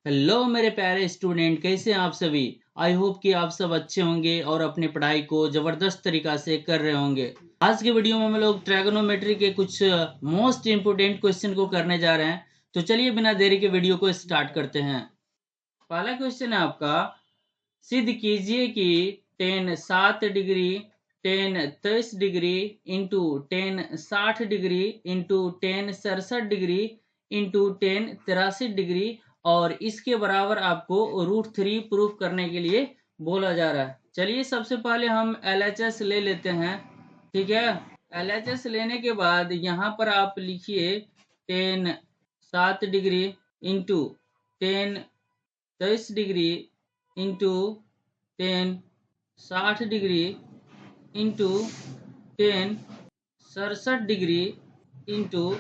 Hello मेरे प्यारे student, कैसे हैं आप सभी। आई होप कि आप सब अच्छे होंगे और अपनी पढ़ाई को जबरदस्त तरीका से कर रहे होंगे। आज के वीडियो में हम लोग ट्रायगोनोमेट्री के कुछ मोस्ट इंपोर्टेंट क्वेश्चन को करने जा रहे हैं। तो चलिए बिना देरी के वीडियो को स्टार्ट करते हैं। पहला क्वेश्चन है आपका, सिद्ध कीजिए कि ten 7 degree, ten 23 degree into ten 60 degree into ten 67 degree into ten 83 degree और इसके बराबर आपको √3 प्रूफ करने के लिए बोला जा रहा है। चलिए सबसे पहले हम LHS ले लेते हैं। ठीक है, LHS लेने के बाद यहाँ पर आप लिखिए ten 7 degree into ten 23 degree into ten 60 degree into ten 67 degree into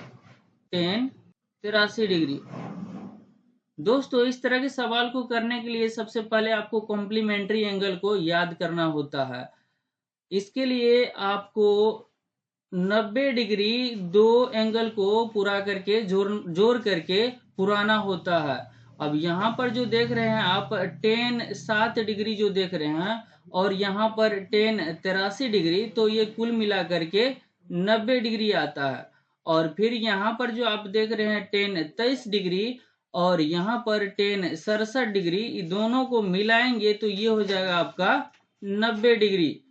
ten 83 degree. दोस्तों, इस तरह के सवाल को करने के लिए सबसे पहले आपको कॉम्प्लीमेंट्री एंगल को याद करना होता है। इसके लिए आपको 90 डिग्री दो एंगल को पूरा करके जोड़ करके पुराना होता है। अब यहाँ पर जो देख रहे हैं आप टेन 7 डिग्री जो देख रहे हैं और यहाँ पर टेन 83 डिग्री, तो ये कुल मिला करके 90 डिग्री आता है। और फिर यहाँ पर जो आप देख रहे हैं टेन 23 डिग्री और यहाँ पर टेन 67 डिग्री, दोनों को मिलाएंगे तो ये हो जाएगा आपका 90 डिग्री।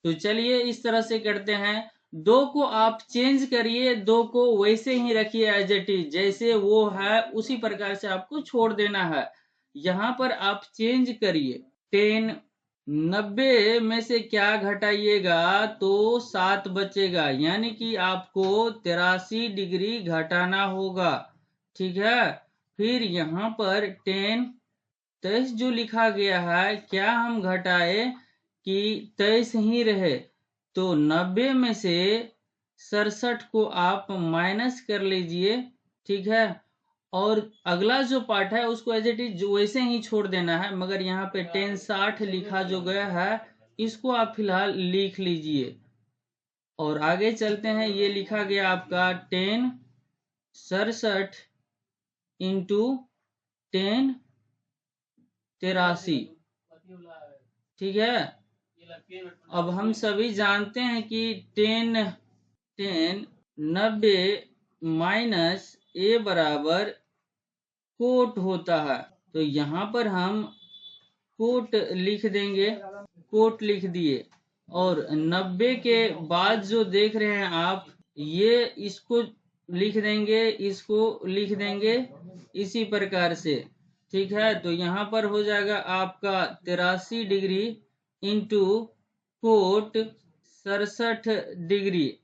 तो चलिए इस तरह से करते हैं। दो को आप चेंज करिए, दो को वैसे ही रखिए एज इट इज, जैसे वो है उसी प्रकार से आपको छोड़ देना है। यहाँ पर आप चेंज करिए, टेन 90 में से क्या घटाइएगा तो 7 बचेगा, यानी कि आपको 83 डिग्री घटाना होगा। ठीक है, फिर यहाँ पर टेन 23 जो लिखा गया है, क्या हम घटाए कि 23 ही रहे, तो 90 में से 67 को आप माइनस कर लीजिए। ठीक है, और अगला जो पार्ट है उसको एज इट इज वैसे ही छोड़ देना है, मगर यहाँ पे टेन 60 लिखा जो गया है इसको आप फिलहाल लिख लीजिए। और आगे चलते हैं, ये लिखा गया आपका टेन 67 इंटू टेन 83। ठीक है, अब हम सभी जानते हैं कि टेन 90 माइनस ए बराबर कोट होता है। तो यहाँ पर हम कोट लिख देंगे, कोट लिख दिए। और 90 के बाद जो देख रहे हैं आप, ये इसको लिख देंगे, इसको लिख देंगे इसी प्रकार से। ठीक है, तो यहाँ पर हो जाएगा आपका 83 डिग्री इंटू कोट 67 डिग्री।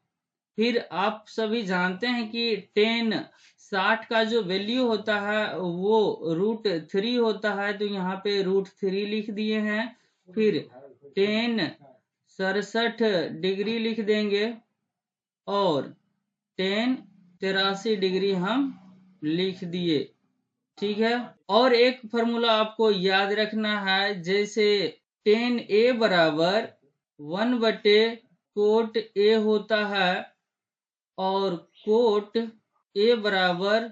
फिर आप सभी जानते हैं कि टेन 60 का जो वैल्यू होता है वो √3 होता है, तो यहाँ पे √3 लिख दिए हैं। फिर टेन 67 डिग्री लिख देंगे और टेन 83 डिग्री हम लिख दिए। ठीक है, और एक फॉर्मूला आपको याद रखना है, जैसे टेन ए बराबर 1/कोट ए होता है और कोट ए बराबर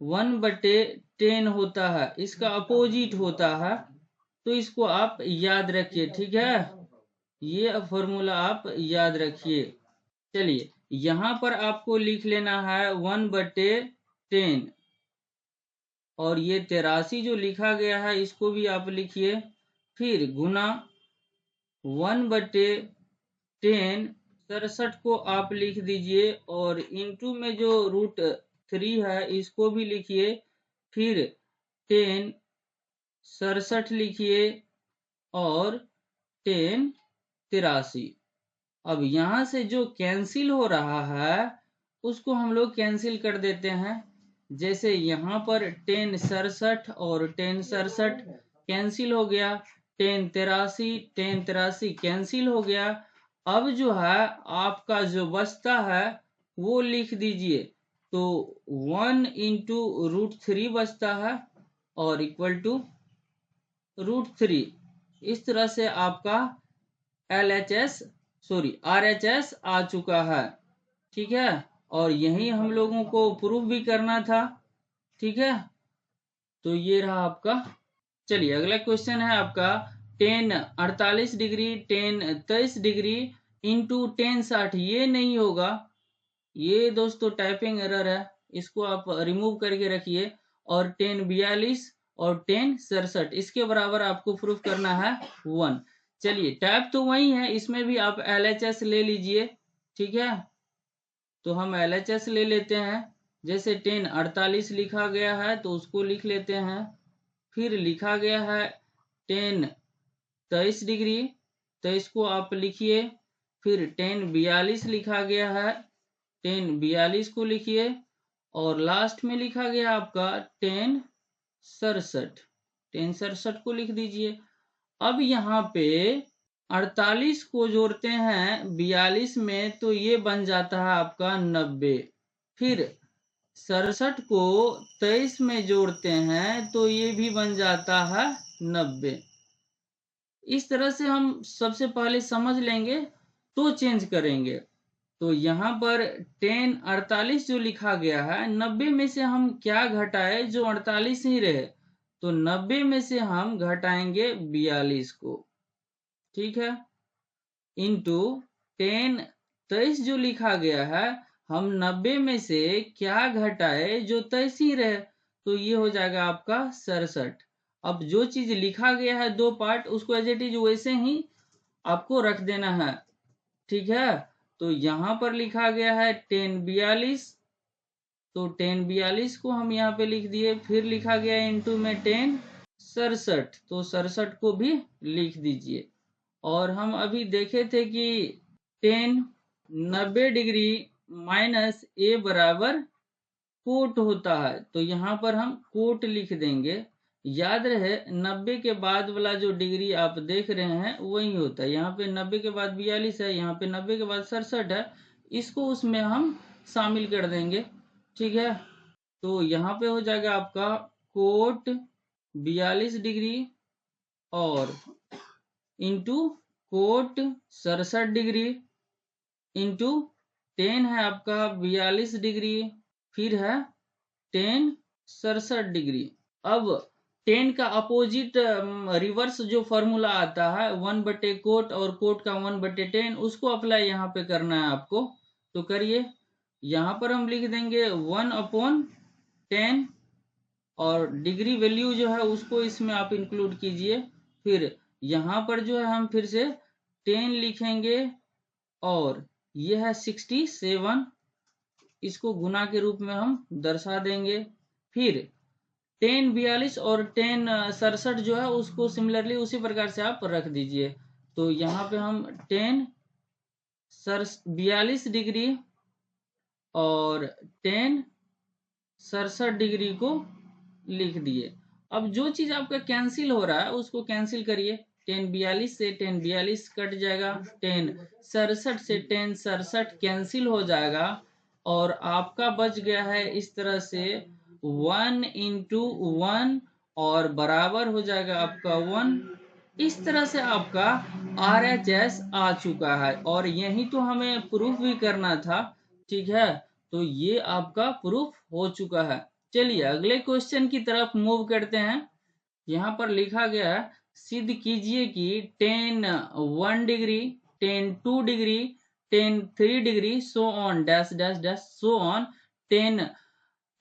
1/10 होता है, इसका अपोजिट होता है। तो इसको आप याद रखिए। ठीक है, ये फॉर्मूला आप याद रखिए। चलिए यहाँ पर आपको लिख लेना है 1/10 और ये 83 जो लिखा गया है इसको भी आप लिखिए। फिर गुना 1/10, 67 को आप लिख दीजिए और इंटू में जो √3 है इसको भी लिखिए। फिर टेन 67 लिखिए और टेन 83। अब यहाँ से जो कैंसिल हो रहा है उसको हम लोग कैंसिल कर देते हैं। जैसे यहाँ पर टेन 67 और टेन 67 कैंसिल हो गया, टेन 83 कैंसिल हो गया। अब जो है आपका जो बचता है वो लिख दीजिए, तो 1 इंटू √3 बचता है और इक्वल टू √3। इस तरह से आपका RHS आ चुका है। ठीक है, और यही हम लोगों को प्रूफ भी करना था। ठीक है, तो ये रहा आपका। चलिए अगला क्वेश्चन है आपका ten 48 degree, ten 23 degree into ten 60। ये नहीं होगा, ये दोस्तों टाइपिंग एरर है, इसको आप रिमूव करके रखिए। और टेन 42 और टेन 67 इसके बराबर आपको प्रूफ करना है 1। चलिए टाइप तो वही है, इसमें भी आप LHS ले लीजिए, ठीक है। तो हम LHS ले लेते हैं। जैसे टेन 48 लिखा गया है तो उसको लिख लेते हैं। फिर लिखा गया है टेन 23 डिग्री, तो इसको आप लिखिए। फिर टेन 42 लिखा गया है, टेन 42 को लिखिए। और लास्ट में लिखा गया आपका टेन 67, टेन 67 को लिख दीजिए। अब यहाँ पे 48 को जोड़ते हैं 42 में तो ये बन जाता है आपका 90। फिर 67 को 23 में जोड़ते हैं तो ये भी बन जाता है 90। इस तरह से हम सबसे पहले समझ लेंगे तो चेंज करेंगे। तो यहाँ पर टेन 48 जो लिखा गया है, 90 में से हम क्या घटाए जो 48 ही रहे, तो 90 में से हम घटाएंगे 42 को, ठीक है। इंटू टेन 23 जो लिखा गया है, हम 90 में से क्या घटाए जो 23 ही रहे, तो ये हो जाएगा आपका 67। अब जो चीज लिखा गया है दो पार्ट, उसको एज इट इज वैसे ही आपको रख देना है, ठीक है। तो यहां पर लिखा गया है टेन 42, तो टेन 42 को हम यहाँ पे लिख दिए। फिर लिखा गया इंटू में टेन 67, तो 67 को भी लिख दीजिए। और हम अभी देखे थे कि टेन 90 डिग्री माइनस ए बराबर कोट होता है, तो यहाँ पर हम कोट लिख देंगे। याद रहे 90 के बाद वाला जो डिग्री आप देख रहे हैं वही होता है। यहाँ पे 90 के बाद 42 है, यहाँ पे 90 के बाद 67 है, इसको उसमें हम शामिल कर देंगे, ठीक है। तो यहाँ पे हो जाएगा आपका कोट 42 डिग्री और into coat 67 degree into ten है आपका 42 डिग्री, फिर है टेन 67 डिग्री। अब टेन का अपोजिट रिवर्स जो फॉर्मूला आता है 1/कोट और कोट का 1/10, उसको अप्लाई यहाँ पे करना है आपको, तो करिए। यहाँ पर हम लिख देंगे 1/10 और डिग्री वैल्यू जो है उसको इसमें आप इंक्लूड कीजिए। फिर यहाँ पर जो है हम फिर से 10 लिखेंगे और यह है 67, इसको गुना के रूप में हम दर्शा देंगे। फिर टेन 42 और टेन 67 जो है उसको सिमिलरली उसी प्रकार से आप रख दीजिए। तो यहाँ पे हम टेन 42 डिग्री और टेन 67 डिग्री को लिख दिए। अब जो चीज आपका कैंसिल हो रहा है उसको कैंसिल करिए। टेन 42 से टेन 42 कट जाएगा, टेन 67 से टेन 67 कैंसिल हो जाएगा और आपका बच गया है इस तरह से 1 इंटू 1 और बराबर हो जाएगा आपका 1। इस तरह से आपका RHS आ चुका है और यही तो हमें प्रूफ भी करना था, ठीक है। तो ये आपका प्रूफ हो चुका है। चलिए अगले क्वेश्चन की तरफ मूव करते हैं। यहाँ पर लिखा गया है सिद्ध कीजिए कि tan 1 degree, tan 2 degree, tan 3 degree so on dash dash dash so on tan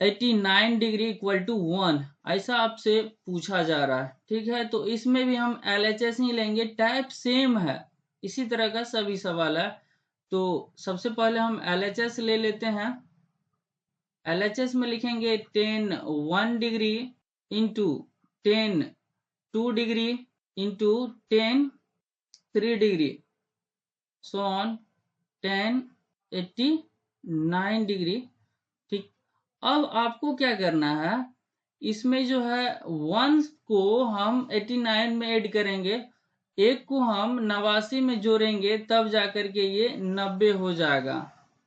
89 degree equal to 1, ऐसा आपसे पूछा जा रहा है, ठीक है। तो इसमें भी हम LHS ही लेंगे, टाइप सेम है, इसी तरह का सभी सवाल है। तो सबसे पहले हम LHS ले लेते हैं। LHS में लिखेंगे ten 1 degree into ten 2 degree into ten 3 degree so on tan 89 degree, ठीक। अब आपको क्या करना है, इसमें जो है 1 को हम 89 में ऐड करेंगे, एक को हम 89 में जोड़ेंगे, तब जाकर के ये 90 हो जाएगा,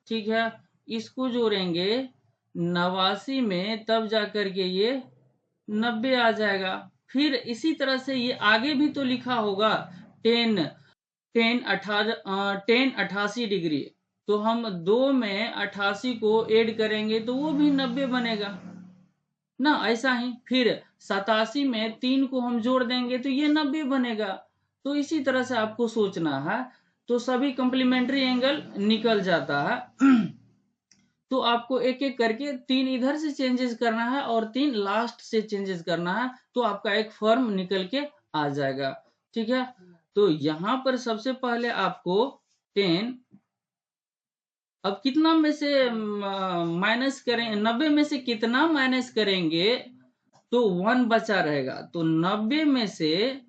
ठीक है। इसको जोड़ेंगे 89 में तब जाकर के ये 90 आ जाएगा। फिर इसी तरह से ये आगे भी तो लिखा होगा टेन 88 डिग्री, तो हम 2 में 88 को ऐड करेंगे तो वो भी 90 बनेगा, ना, ऐसा ही फिर 87 में 3 को हम जोड़ देंगे तो ये 90 बनेगा। तो इसी तरह से आपको सोचना है, तो सभी कंप्लीमेंट्री एंगल निकल जाता है। तो आपको एक एक करके 3 इधर से चेंजेस करना है और 3 लास्ट से चेंजेस करना है, तो आपका एक फॉर्म निकल के आ जाएगा। ठीक है, तो यहां पर सबसे पहले आपको 10, अब कितना में से माइनस करें, 90 में से कितना माइनस करेंगे तो 1 बचा रहेगा। तो 90 में से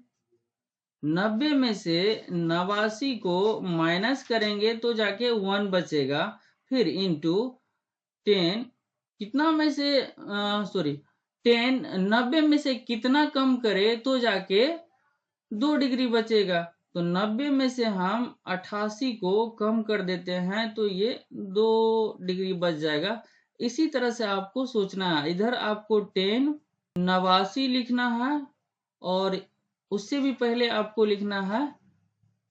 89 को माइनस करेंगे तो जाके 1 बचेगा। फिर इंटू 10, कितना में से सॉरी 10 90 में से कितना कम करे तो जाके 2 डिग्री बचेगा। तो 90 में से हम 88 को कम कर देते हैं तो ये 2 डिग्री बच जाएगा। इसी तरह से आपको सोचना है, इधर आपको 10 89 लिखना है और उससे भी पहले आपको लिखना है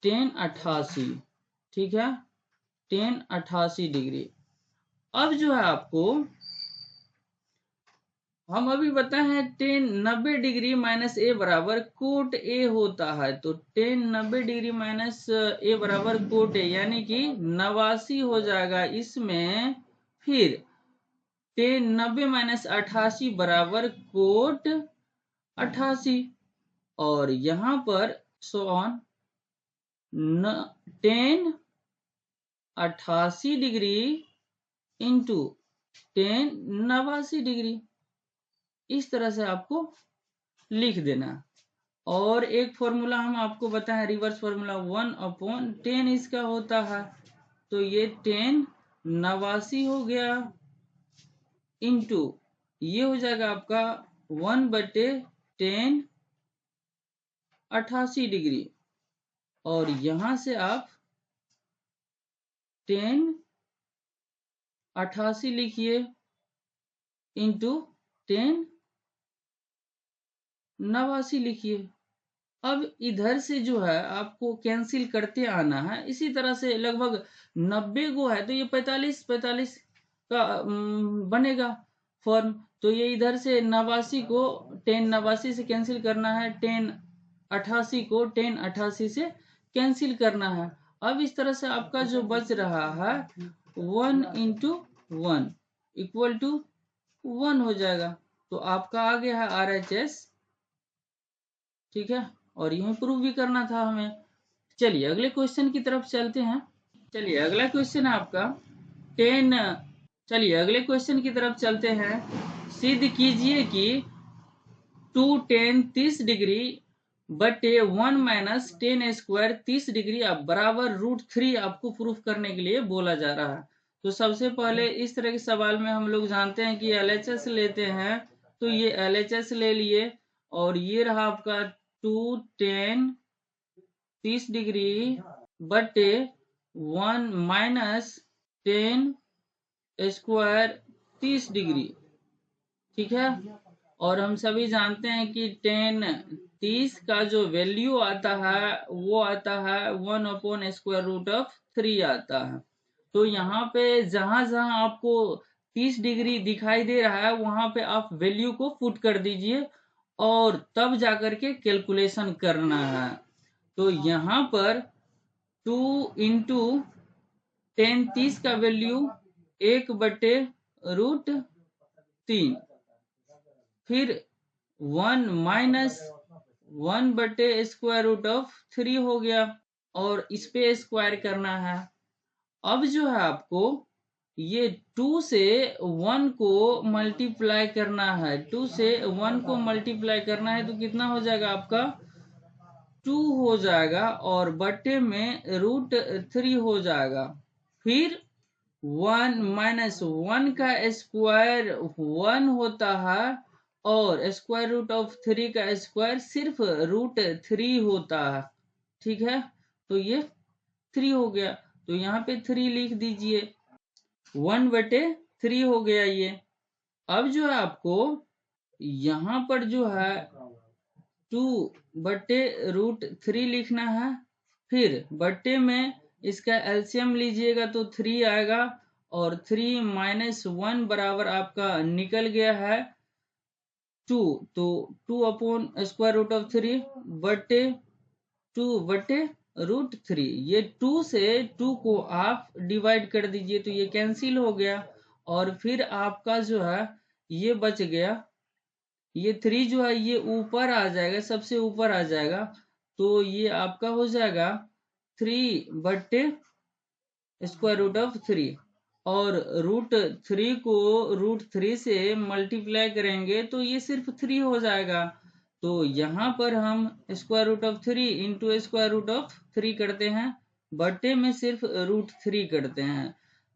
10 88। ठीक है, 10 88 डिग्री। अब जो है आपको, हम अभी बताए हैं 10 90 डिग्री माइनस ए बराबर कोट ए होता है। तो 10 90 डिग्री माइनस ए बराबर कोट ए, यानी कि 89 हो जाएगा इसमें। फिर 10 90 माइनस 88 बराबर कोट 88, और यहां पर so on 10 88 degree into 10 89 degree, इस तरह से आपको लिख देना। और एक फॉर्मूला हम आपको बताएं, रिवर्स फॉर्मूला 1/10 इसका होता है। तो ये 10 89 हो गया इंटू ये हो जाएगा आपका 1/10 88 डिग्री, और यहां से आप 10 88 लिखिए इंटू 10 89 लिखिए। अब इधर से जो है आपको कैंसिल करते आना है। इसी तरह से लगभग 90 को है तो ये 45 45 का बनेगा फॉर्म। तो ये इधर से 89 को 10 89 से कैंसिल करना है, 10 88 को 10 88 से कैंसिल करना है। अब इस तरह से आपका जो बच रहा है 1 इंटू 1 इक्वल टू 1 हो जाएगा। तो आपका आ गया है RHS। ठीक है, और यही प्रूव भी करना था हमें। चलिए अगले क्वेश्चन की तरफ चलते हैं। चलिए अगला क्वेश्चन है आपका 10, चलिए अगले क्वेश्चन की तरफ चलते हैं। सिद्ध कीजिए कि 2 10 30 डिग्री बटे 1 माइनस 10 स्क्वायर 30 डिग्री अब बराबर √3 आपको प्रूफ करने के लिए बोला जा रहा है। तो सबसे पहले इस तरह के सवाल में हम लोग जानते हैं कि LHS लेते हैं। तो ये LHS ले लिए, और ये रहा आपका 2 10 30 डिग्री बटे 1 माइनस 10 स्क्वायर 30 डिग्री। ठीक है, और हम सभी जानते हैं कि 10 का जो वैल्यू आता है वो आता है 1/√3 आता है। तो यहाँ पे जहां जहां आपको 30 डिग्री दिखाई दे रहा है वहां पे आप वैल्यू को पुट कर दीजिए और तब जाकर के कैलकुलेशन करना है। तो यहाँ पर 2 इंटू 10 30 का वैल्यू 1/√3, फिर 1 माइनस 1/√3 हो गया, और इस पे स्क्वायर करना है। अब जो है आपको ये 2 से 1 को मल्टीप्लाई करना है, 2 से 1 को मल्टीप्लाई करना है तो कितना हो जाएगा आपका 2 हो जाएगा, और बटे में √3 हो जाएगा। फिर 1 माइनस 1 का स्क्वायर 1 होता है, और √3 का स्क्वायर सिर्फ √3 होता है। ठीक है, तो ये 3 हो गया, तो यहाँ पे 3 लिख दीजिए, 1/3 हो गया ये। अब जो है आपको यहाँ पर जो है 2/√3 लिखना है, फिर बट्टे में इसका एलसीएम लीजिएगा तो 3 आएगा, और 3 माइनस 1 बराबर आपका निकल गया है 2, तो 2/√3 बटे 2/√3। ये 2 से 2 को आप डिवाइड कर दीजिए तो ये कैंसिल हो गया, और फिर आपका जो है ये बच गया, ये 3 जो है ये ऊपर आ जाएगा, सबसे ऊपर आ जाएगा, तो ये आपका हो जाएगा 3/√3, और √3 को √3 से मल्टीप्लाई करेंगे तो ये सिर्फ 3 हो जाएगा। तो यहाँ पर हम √3 इंटू √3 करते हैं, बटे में सिर्फ √3 करते हैं,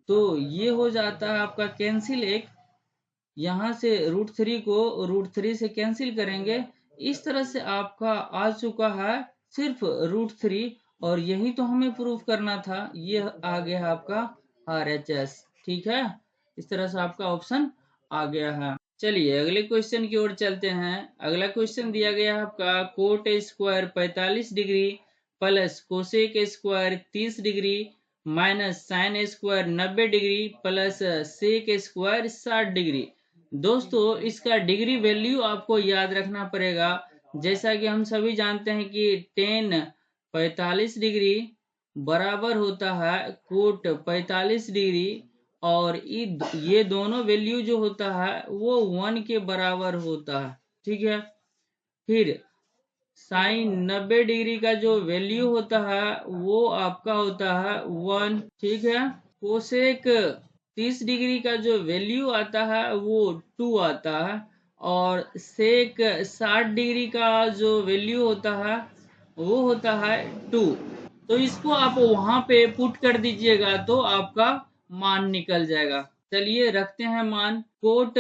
तो ये हो जाता है आपका कैंसिल। एक यहाँ से √3 को √3 से कैंसिल करेंगे, इस तरह से आपका आ चुका है सिर्फ √3, और यही तो हमें प्रूफ करना था। ये आ गया आपका RHS। ठीक है, इस तरह से आपका ऑप्शन आ गया है। चलिए अगले क्वेश्चन की ओर चलते हैं। अगला क्वेश्चन दिया गया है आपका cot square 45 degree plus cosec square 30 degree minus sine square 90 degree plus sec square 60 degree. दोस्तों इसका डिग्री वैल्यू आपको याद रखना पड़ेगा। जैसा कि हम सभी जानते हैं कि tan 45 डिग्री बराबर होता है कोट 45 डिग्री, और ये दोनों वैल्यू जो होता है वो 1 के बराबर होता है। ठीक है, फिर साइन 90 डिग्री का जो वैल्यू होता है वो आपका होता है 1। ठीक है, कोसेक 30 डिग्री का जो वैल्यू आता है वो 2 आता है, और सेक 60 डिग्री का जो वैल्यू होता है वो होता है 2। तो इसको आप वहां पे पुट कर दीजिएगा तो आपका मान निकल जाएगा। चलिए रखते हैं मान। कोट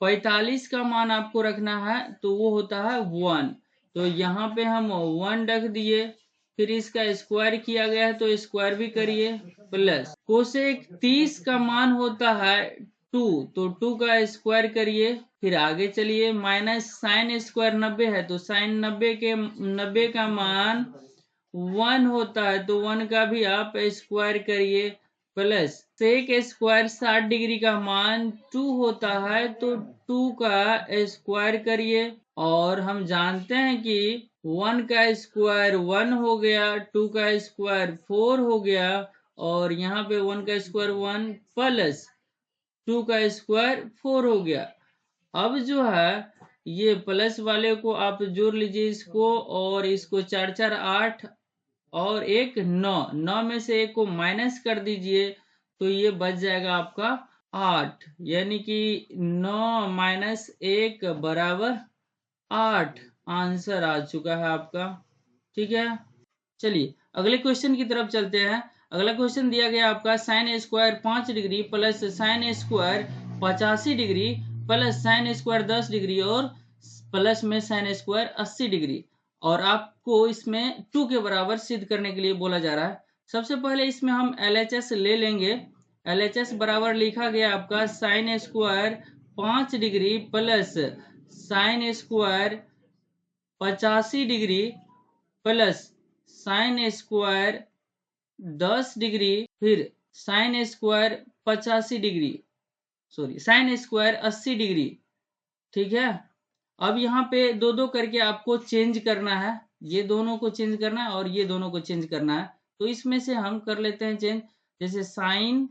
45 का मान आपको रखना है तो वो होता है 1, तो यहाँ पे हम 1 रख दिए, फिर इसका स्क्वायर किया गया है तो स्क्वायर भी करिए, प्लस कोसेक 30 का मान होता है 2, तो 2 का स्क्वायर करिए, फिर आगे चलिए, माइनस साइन स्क्वायर 90 है तो साइन 90 का मान 1 होता है तो 1 का भी आप स्क्वायर करिए, प्लस सेक स्क्वायर 60 डिग्री का मान 2 होता है तो 2 का स्क्वायर करिए, और हम जानते हैं कि 1 का स्क्वायर 1 हो गया, 2 का स्क्वायर 4 हो गया, और यहाँ पे 1 का स्क्वायर 1 प्लस 2 का स्क्वायर 4 हो गया। अब जो है ये प्लस वाले को आप जोड़ लीजिए इसको, और इसको 4 4 8 और एक 9 में से एक को माइनस कर दीजिए तो ये बच जाएगा आपका 8, यानी कि 9 माइनस 1 बराबर 8 आंसर आ चुका है आपका। ठीक है, चलिए अगले क्वेश्चन की तरफ चलते हैं। अगला क्वेश्चन दिया गया आपका sine square 5 degree plus sine square 85 degree plus sine square 10 degree और प्लस में साइन स्क्वायर 80 डिग्री, और आपको इसमें 2 के बराबर सिद्ध करने के लिए बोला जा रहा है। सबसे पहले इसमें हम LHS ले लेंगे। LHS बराबर लिखा गया आपका sine square 5 degree plus sine square 85 degree plus sine square 10 degree, फिर sine square 85 degree, sorry sine square 80 degree. ठीक है, अब यहाँ पे दो दो करके आपको चेंज करना है, ये दोनों को चेंज करना है और ये दोनों को चेंज करना है। तो इसमें से हम कर लेते हैं चेंज। जैसे साइन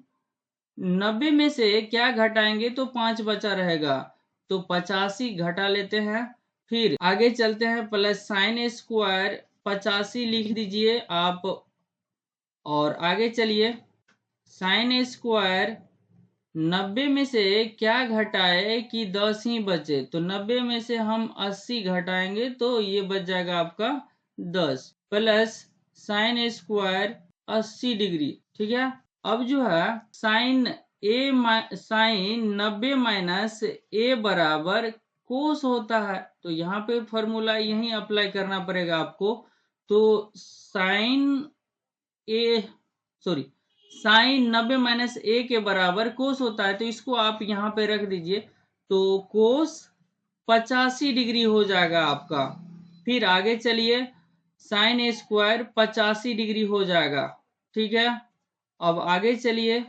90 में से क्या घटाएंगे तो 5 बचा रहेगा, तो 85 घटा लेते हैं। फिर आगे चलते हैं, प्लस साइन स्क्वायर 85 लिख दीजिए आप, और आगे चलिए, साइन स्क्वायर 90 में से क्या घटाए कि 10 ही बचे, तो 90 में से हम 80 घटाएंगे तो ये बच जाएगा आपका 10, प्लस साइन स्क्वायर 80 डिग्री। ठीक है, अब जो है साइन 90 माइनस ए बराबर कोस होता है, तो यहाँ पे फॉर्मूला यही अप्लाई करना पड़ेगा आपको। तो साइन 90 माइनस ए के बराबर कोस होता है, तो इसको आप यहाँ पे रख दीजिए, तो कोस 85 डिग्री हो जाएगा आपका। फिर आगे चलिए, साइन स्क्वायर 85 डिग्री हो जाएगा। ठीक है, अब आगे चलिए,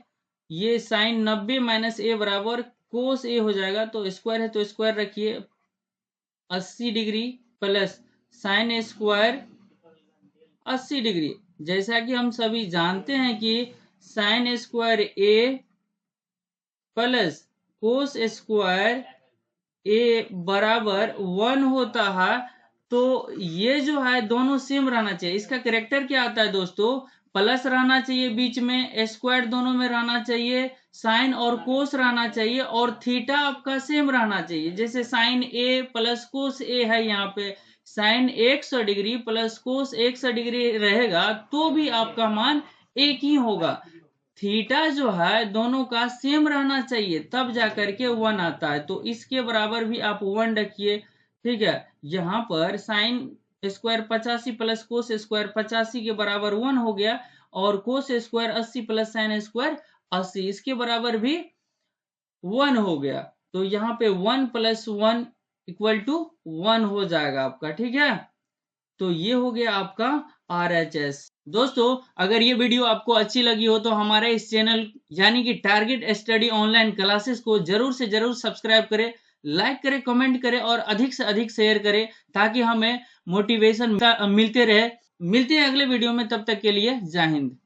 ये साइन 90 माइनस ए बराबर कोस ए हो जाएगा, तो स्क्वायर है तो स्क्वायर रखिए, 80 degree plus sine square 80 degree. जैसा कि हम सभी जानते हैं कि साइन स्क्वायर ए प्लस कोस स्क्वायर ए बराबर 1 होता है। तो ये जो है दोनों सेम रहना चाहिए। इसका करेक्टर क्या आता है दोस्तों, प्लस रहना चाहिए बीच में, स्क्वायर दोनों में रहना चाहिए, साइन और कोस रहना चाहिए, और थीटा आपका सेम रहना चाहिए। जैसे साइन ए प्लस कोस ए है, यहाँ पे sine 100 degree plus cos 100 degree रहेगा तो भी आपका मान एक ही होगा। थीटा जो है दोनों का सेम रहना चाहिए, तब जाकर के 1 आता है। तो इसके बराबर भी आप 1 रखिए। ठीक है, यहाँ पर sign square 85 plus cos square 85 के बराबर 1 हो गया, और cos square 80 plus sine square 80 इसके बराबर भी 1 हो गया। तो यहाँ पे 1 प्लस 1 इक्वल टू 1 हो जाएगा आपका। ठीक है, तो ये हो गया आपका RHS। दोस्तों, अगर ये वीडियो आपको अच्छी लगी हो तो हमारे इस चैनल यानी कि टारगेट स्टडी ऑनलाइन क्लासेस को जरूर से जरूर सब्सक्राइब करें, लाइक करें, कमेंट करें और अधिक से अधिक शेयर करें, ताकि हमें मोटिवेशन मिलते रहे। मिलते हैं अगले वीडियो में, तब तक के लिए जय हिंद।